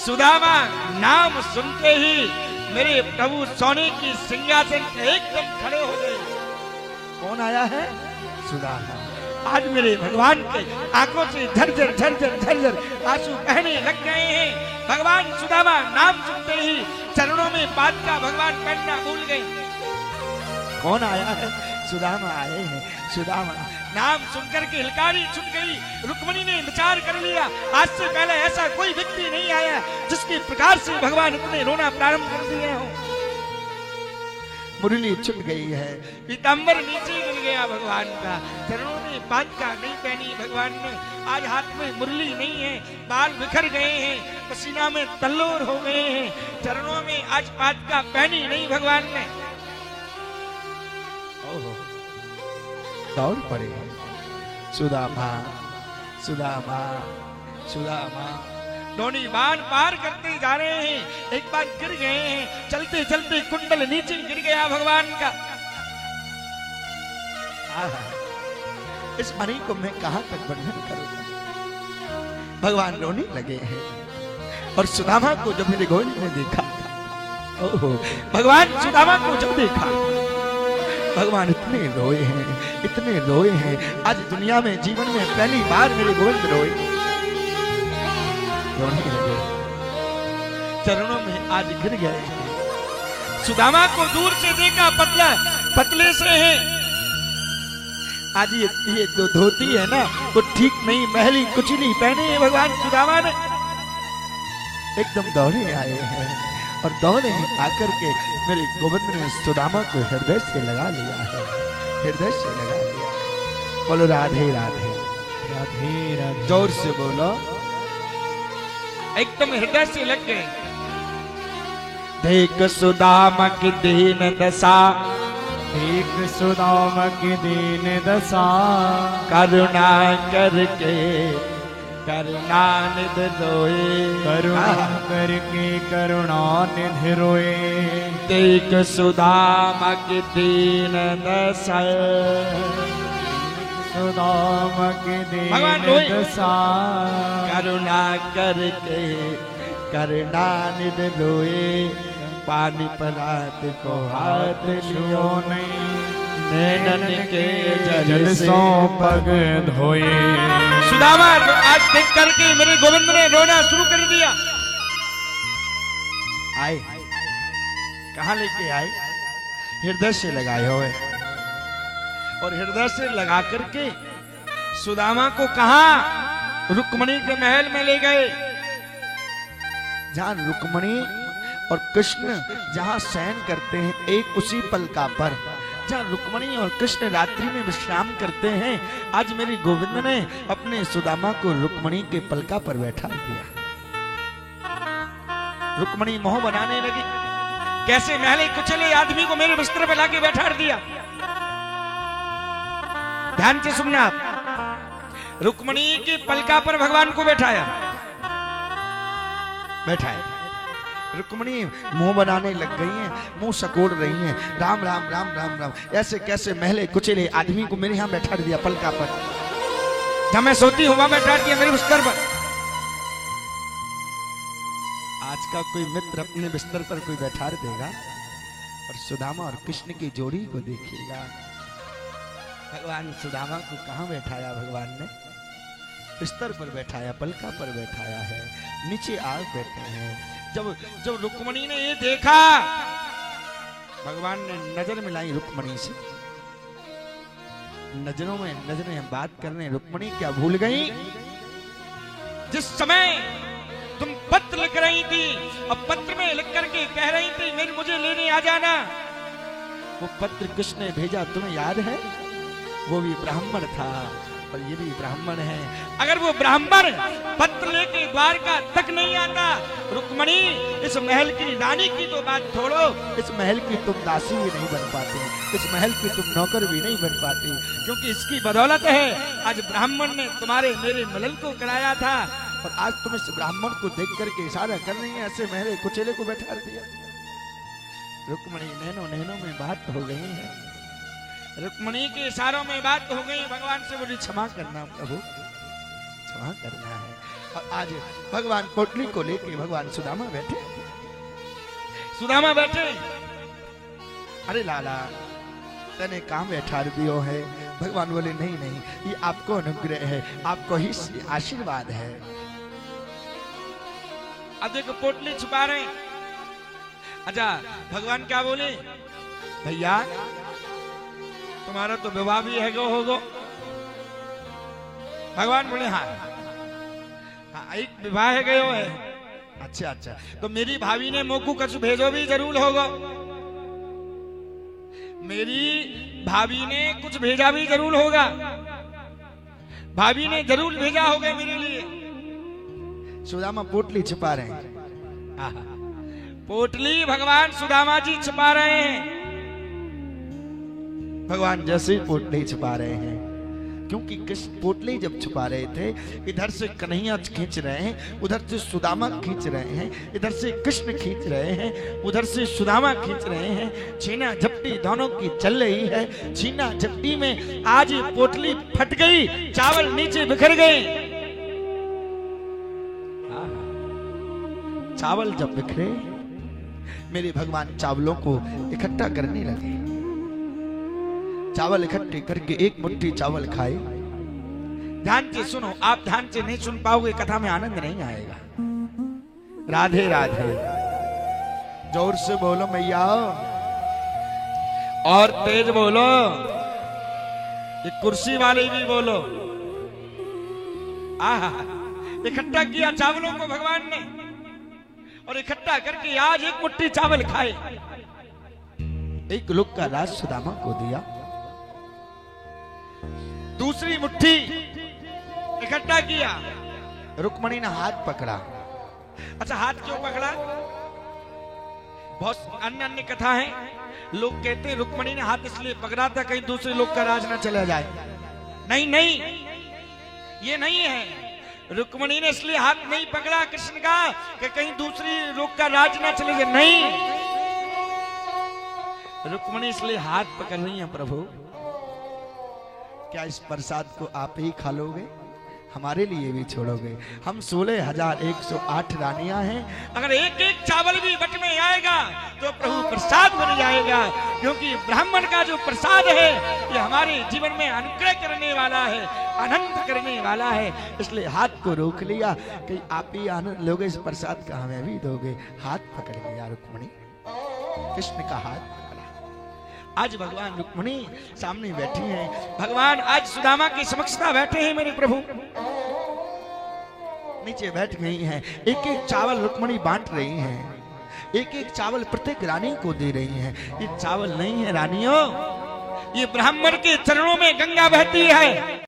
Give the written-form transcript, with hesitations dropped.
सुदामा नाम सुनते ही मेरे प्रभु सोने की सिंहासन से एकदम खड़े हो गए। कौन आया है? सुदामा। आज मेरे भगवान के आंखों से झरझर झरझर झरझर आंसू बहने लग गए हैं। भगवान सुदामा नाम सुनते ही चरणों में पाद का भगवान पहनना भूल गए। कौन आया है? सुदामा आए हैं। सुदामा नाम सुनकर के हिलकारी छूट गई। रुक्मिणी ने विचार कर लिया, आज से पहले ऐसा कोई व्यक्ति नहीं आया जिसके प्रकार से भगवान इतने रोना प्रारंभ कर दिए हो। मुरली छूट गई है, पीतांबर नीचे गिर गया भगवान का। चरणों में पाद का नहीं पहनी भगवान ने। आज हाथ में मुरली नहीं है, बाल बिखर गए हैं, पसीना में तल्लोर हो गए हैं। चरणों में आज पाद का पहनी नहीं भगवान ने। दौड़ पड़े सुदामा सुदामा सुदामा। दोनों बाण पार करते जा रहे हैं, एक बार गिर गए हैं। चलते चलते कुंडल नीचे गिर गया भगवान का। इस मणि को मैं कहां तक बंधन करूंगा? भगवान रोने लगे हैं। और सुदामा को जब मेरे गोविंद ने देखा, ओहो, भगवान सुदामा को जब देखा, भगवान इतने रोए हैं, इतने रोए हैं। आज दुनिया में जीवन में पहली बार मेरे गोविंद रोए, रोने लगे, चरणों में आज गिर गए। सुदामा को दूर से देखा, पतला पतले से है। आज ये जो धोती है ना, वो ठीक नहीं, महली कुचली पहने है भगवान सुदामा ने। एकदम दौड़े आए हैं और दौड़े आकर के मेरे गोविंद ने सुदामा को हृदय से लगा लिया है, हृदय से लगा लिया। बोलो राधे राधे राधे राधे, जोर से बोलो। एकदम हृदय से लग गए। देख सुदामा की दीन दशा, देख सुदामा की दीन दशा, करुणा करके करुणा निध रोए, करुणा करके करुणा निध रोए। देख सुदामा की दीन दशा, सुदामा की दीन दशा, करुणा करके करुणा निध रोए। पानी परात को हाथ लियो नहीं, नैनन के जल सो पग धोए। सुदामा आज देख करके मेरे गोविंद ने रोना शुरू कर दिया। आए, कहां लेके आए? हृदय से लगाए हुए, और हृदय से लगा करके सुदामा को कहा? रुक्मिणी के महल में ले गए, जहां रुक्मिणी और कृष्ण जहां शयन करते हैं, एक उसी पलका पर जहां रुक्मिणी और कृष्ण रात्रि में विश्राम करते हैं। आज मेरी गोविंद ने अपने सुदामा को रुक्मिणी के पलका पर बैठा दिया। रुक्मिणी मोह बनाने लगी, कैसे महले कुचले आदमी को मेरे बिस्तर पर लाके बैठा दिया। ध्यान से सुनना आप, रुक्मिणी के पलका पर भगवान को बैठाया, बैठाया। रुक्मिणी मुंह बनाने लग गई हैं, मुंह सकोड़ रही हैं, राम राम राम राम राम। ऐसे कैसे महले कुचले आदमी को मेरे यहां बैठा दिया पलका पर, जहां मैं सोती हूं वहां बैठा दिया मेरे बिस्तर पर। आज का कोई मित्र अपने बिस्तर पर कोई बैठा देगा, और सुदामा और कृष्ण की जोड़ी को देखिएगा। भगवान सुदामा को कहां बैठाया? भगवान ने बिस्तर पर बैठाया, पलका पर बैठाया है, नीचे आग बैठे हैं। जब रुक्मिणी ने ये देखा, भगवान ने नजर मिलाई रुक्मिणी से, नजरों में नजरें बात करने। रुक्मिणी क्या भूल गई? जिस समय तुम पत्र लिख रही थी, अब पत्र में लिख करके कह रही थी मेरे मुझे लेने आ जाना, वो पत्र किसने भेजा तुम्हें याद है? वो भी ब्राह्मण था और ये भी ब्राह्मण है। अगर वो ब्राह्मण पत्र लेके द्वारका तक नहीं आता, रुक्मिणी इस महल की रानी की तो बात छोड़ो, इस महल की तुम दासी भी नहीं बन पाते, इस महल की तुम नौकर भी नहीं बन पाते, क्योंकि इसकी बदौलत है आज ब्राह्मण ने तुम्हारे मेरे मिलन को कराया था, और आज तुम इस ब्राह्मण को देख करके इशारा कर रही है, ऐसे महले कुचेले को बैठा दिया। रुक्मिणी नैनो नैनो में बात हो गई है, रुक्मिणी के इशारों में बात हो गई। भगवान से बोली क्षमा करना प्रभु, क्षमा करना है। और आज भगवान पोटली को लेके भगवान सुदामा बैठे। सुदामा बैठे, अरे लाला तने कहां बैठा दियो है। भगवान बोले नहीं नहीं, ये आपको अनुग्रह है, आपको ही आशीर्वाद है। अब देखो पोटली छुपा रहे। अच्छा भगवान क्या बोले, भैया तुम्हारा तो विवाह भी है गो होगो। भगवान बोले हाँ हाँ एक विवाह है गयो है। अच्छा अच्छा, तो मेरी भाभी ने मोकू कछु भेजो भी जरूर होगा। मेरी भाभी ने कुछ भेजा भी जरूर होगा, भाभी ने जरूर भेजा होगा मेरे लिए। सुदामा पोटली छुपा रहे हैं। पोटली भगवान सुदामा जी छुपा रहे हैं। भगवान जैसे पोटली छुपा रहे हैं, क्योंकि कृष्ण पोटली जब छुपा रहे थे, इधर से कन्हैया खींच रहे हैं, उधर से सुदामा खींच रहे हैं, इधर से कृष्ण खींच रहे हैं, उधर से सुदामा खींच रहे हैं। छीना झपटी दोनों की चल रही है। छीना झपटी में आज पोटली फट गई, चावल नीचे बिखर गए। चावल जब बिखरे, मेरे भगवान चावलों को इकट्ठा करने लगे। चावल इकट्ठे करके एक मुट्ठी चावल खाए। ध्यान से सुनो, आप ध्यान से नहीं सुन पाओगे, कथा में आनंद नहीं आएगा। राधे राधे, जोर से बोलो मैया, और तेज बोलो, ये कुर्सी वाले भी बोलो। आहा, इकट्ठा किया चावलों को भगवान ने, और इकट्ठा करके आज एक मुट्ठी चावल खाए। एक लोग का राज सुदामा को दिया। दूसरी मुट्ठी इकट्ठा किया, रुक्मणी ने हाथ पकड़ा। अच्छा हाथ क्यों पकड़ा? बहुत अन्य अन्य कथा है। लोग कहते हैं रुक्मणी ने हाथ इसलिए पकड़ा था कहीं दूसरे लोग का राज ना चला जाए। नहीं नहीं, ये नहीं है। रुक्मणी ने इसलिए हाथ नहीं पकड़ा कृष्ण का कि कहीं दूसरी लोग का राज ना चले जाए। नहीं, रुक्मणी इसलिए हाथ पकड़ रही है, प्रभु क्या इस प्रसाद को आप ही खा लोगे, हमारे लिए भी छोड़ोगे? हम 16,108 रानियां हैं, अगर एक एक चावल भी बट में आएगा तो प्रभु प्रसाद बन जाएगा। क्योंकि ब्राह्मण का जो प्रसाद है ये हमारे जीवन में अनुग्रह करने वाला है, आनंद करने वाला है। इसलिए हाथ को रोक लिया कि आप ही आनंद लोगे इस प्रसाद का, हमें भी दोगे। हाथ पकड़ लिया रुक्मणी, कृष्ण का हाथ। आज भगवान रुक्मणी सामने बैठी हैं। भगवान आज सुदामा की समक्षता बैठे हैं मेरे प्रभु, नीचे बैठ गई हैं। एक एक चावल रुक्मणी बांट रही हैं, एक एक चावल प्रत्येक रानी को दे रही हैं। ये चावल नहीं है रानियों, ये ब्राह्मण के चरणों में गंगा बहती है।